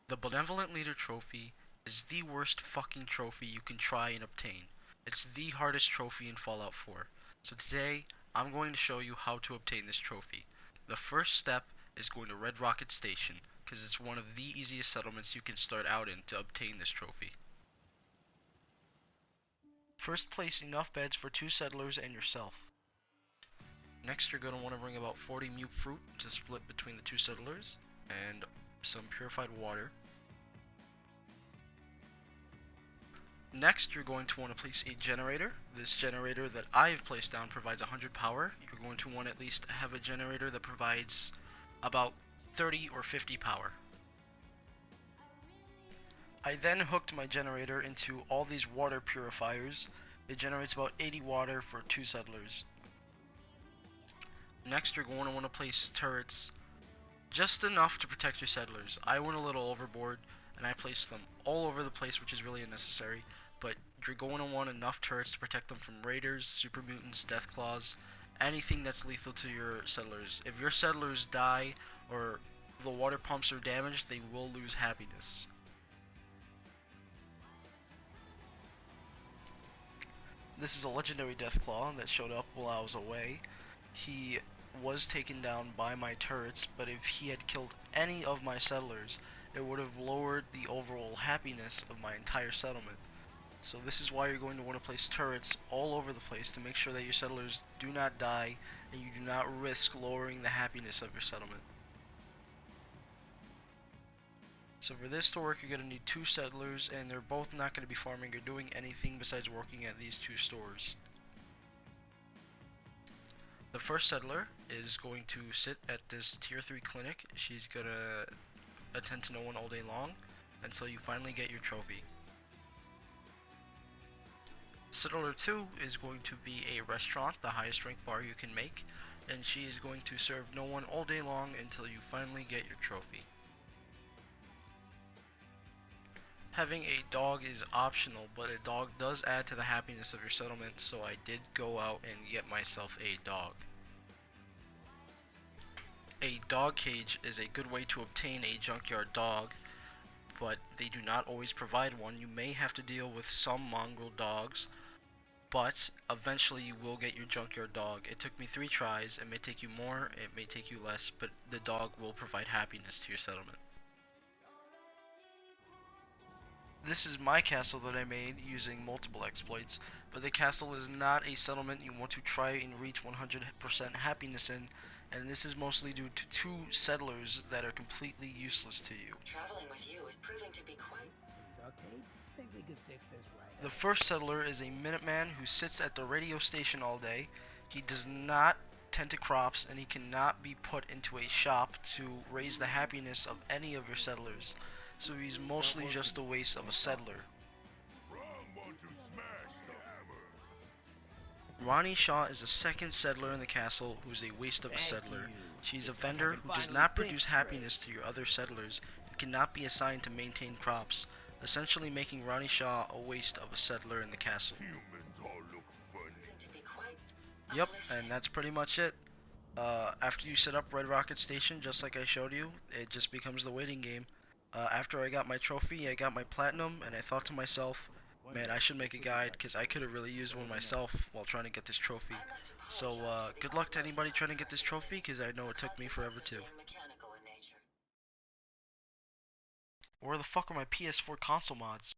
The Benevolent Leader trophy is the worst fucking trophy you can try and obtain. It's the hardest trophy in Fallout 4. So today, I'm going to show you how to obtain this trophy. The first step is going to Red Rocket Station, because it's one of the easiest settlements you can start out in to obtain this trophy. First, place enough beds for 2 settlers and yourself. Next, you're going to want to bring about 40 mute fruit to split between the 2 settlers, and some purified water. Next, you're going to want to place a generator. This generator that I've placed down provides 100 power. You're going to want to at least have a generator that provides about 30 or 50 power. I then hooked my generator into all these water purifiers. It generates about 80 water for 2 settlers. Next, you're going to want to place turrets, just enough to protect your settlers. I went a little overboard and I placed them all over the place, which is really unnecessary, but you're going to want enough turrets to protect them from raiders, super mutants, death claws, anything that's lethal to your settlers. If your settlers die or the water pumps are damaged, they will lose happiness. This is a legendary Deathclaw that showed up while I was away. He was taken down by my turrets, but if he had killed any of my settlers, it would have lowered the overall happiness of my entire settlement. So this is why you're going to want to place turrets all over the place to make sure that your settlers do not die and you do not risk lowering the happiness of your settlement. So for this to work, you're going to need 2 settlers, and they're both not going to be farming or doing anything besides working at these 2 stores. The first settler is going to sit at this tier 3 clinic. She's going to attend to no one all day long until you finally get your trophy. Settler 2 is going to be a restaurant, the highest ranked bar you can make, and she is going to serve no one all day long until you finally get your trophy. Having a dog is optional, but a dog does add to the happiness of your settlement, so I did go out and get myself a dog. A dog cage is a good way to obtain a junkyard dog, but they do not always provide one. You may have to deal with some mongrel dogs, but eventually you will get your junkyard dog. It took me 3 tries. It may take you more, it may take you less, but the dog will provide happiness to your settlement. This is my castle that I made using multiple exploits, but the castle is not a settlement you want to try and reach 100% happiness in, and this is mostly due to 2 settlers that are completely useless to you. Traveling with you is proving to be quite... Duct tape? Think we could fix this right. The first settler is a Minuteman who sits at the radio station all day. He does not tend to crops, and he cannot be put into a shop to raise the happiness of any of your settlers. So he's mostly just a waste of a settler. Ronnie Shaw is a second settler in the castle who is a waste of a settler. She's a vendor who does not produce happiness to your other settlers and cannot be assigned to maintain crops, essentially making Ronnie Shaw a waste of a settler in the castle. Yep, and that's pretty much it. After you set up Red Rocket Station, just like I showed you, it just becomes the waiting game. After I got my trophy, I got my platinum, and I thought to myself, man, I should make a guide, because I could have really used one myself while trying to get this trophy. So, good luck to anybody trying to get this trophy, because I know it took me forever too. Where the fuck are my PS4 console mods?